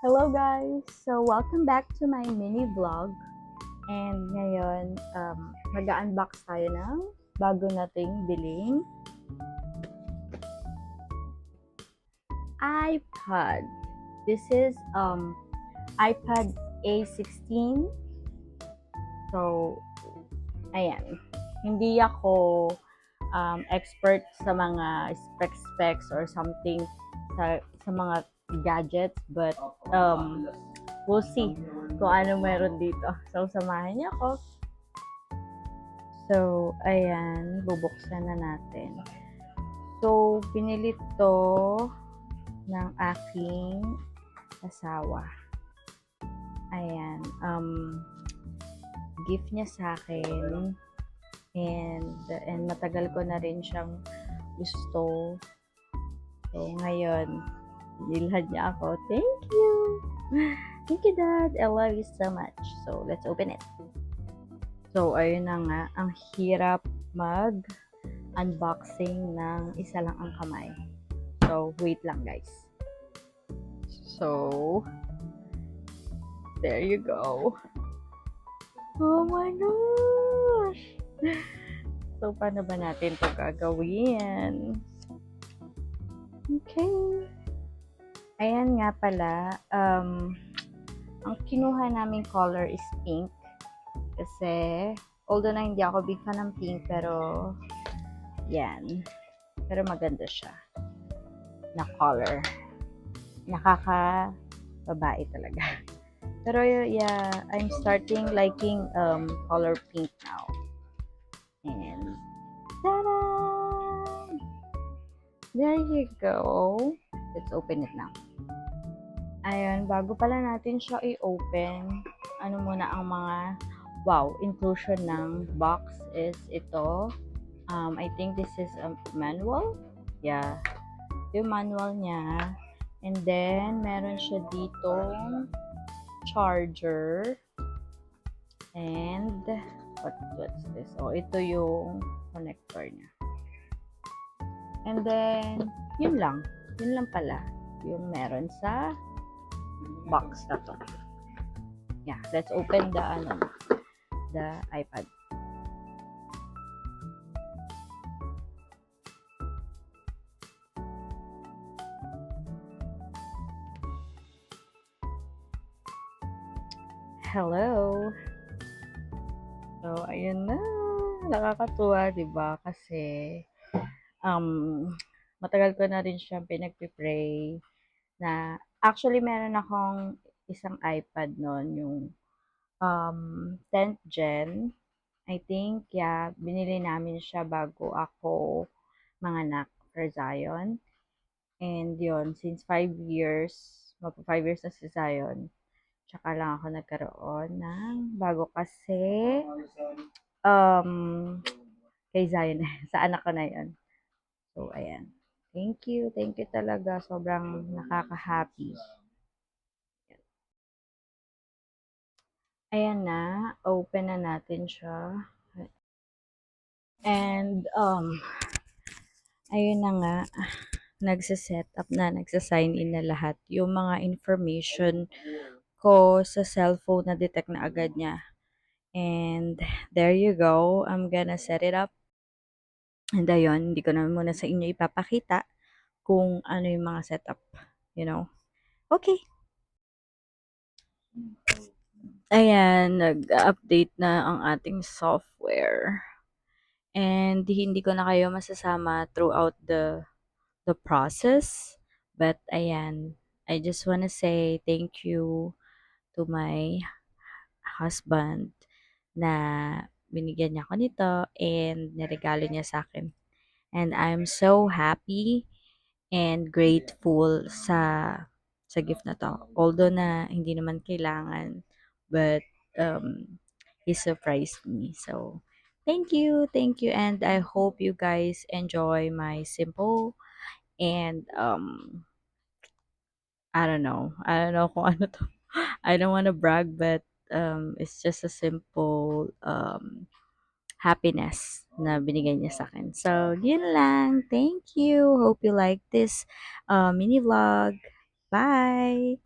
Hello guys! So, welcome back to my mini vlog. And ngayon, mag-unbox tayo ng bago nating biling iPad. This is iPad A16. So, ayan. Hindi ako expert sa mga specs or something sa mga gadgets, but we'll see kung ano meron dito. So, samahan niyo ako. So, ayan, bubuksan na natin. So, pinili to ng aking asawa. Ayan, gift niya sa akin. And matagal ko na rin siyang gusto. So, ngayon, nilhan niya ako. Thank you! Thank you, Dad! I love you so much. So, let's open it. So, ayun na nga. Ang hirap mag-unboxing ng isa lang ang kamay. So, wait lang, guys. So, there you go. Oh my gosh! So, paano ba natin ito gagawin? Okay. Ayan nga pala. Ang kinuha naming color is pink. Kasi, although na hindi ako big fan ng pink, pero, yan. Pero maganda siya. Na color. Nakaka-babae talaga. Pero, yeah, I'm starting liking color pink now. And, ta-da! There you go. Let's open it now. Ayun, bago pala natin siya i-open, ano muna ang mga inclusion ng box is ito. I think this is a manual. Yeah. Yung manual niya. And then, meron siya ditong charger. And, what's this? Oh, ito yung connector niya. And then, yun lang. Yun lang pala. Yung meron sa box na to. Yeah, let's open the iPad. Hello. So, ayun na. Nakakatuwa, 'di ba? Kasi matagal ko na rin siyang pinagpipray na actually meron akong isang iPad noon, yung 10th gen. I think, yeah, binili namin siya bago ako manganak for Zion. And yon, since 5 years, magpa 5 years na si Zion, tsaka lang ako nagkaroon ng bago kasi kay Zion, sa anak ko na yon. So, ayan. Thank you talaga. Sobrang nakaka-happy. Ayan na, open na natin siya. And, ayun na nga, nagsa-set up na, nagsa-sign in na lahat. Yung mga information ko sa cellphone na detect na agad niya. And, there you go. I'm gonna set it up. And ayun, hindi ko na muna sa inyo ipapakita kung ano yung mga setup. You know? Okay. Ayan, nag-update na ang ating software. And hindi ko na kayo masasama throughout the process. But ayan, I just wanna say thank you to my husband na binigyan niya ako nito and niregalo niya sa akin. And I'm so happy and grateful sa gift na to. Although na hindi naman kailangan, but he surprised me. So, thank you, and I hope you guys enjoy my simple and I don't know kung ano to. I don't want to brag, but it's just a simple happiness na binigay niya sa akin. So, yun lang. Thank you. Hope you like this mini vlog. Bye!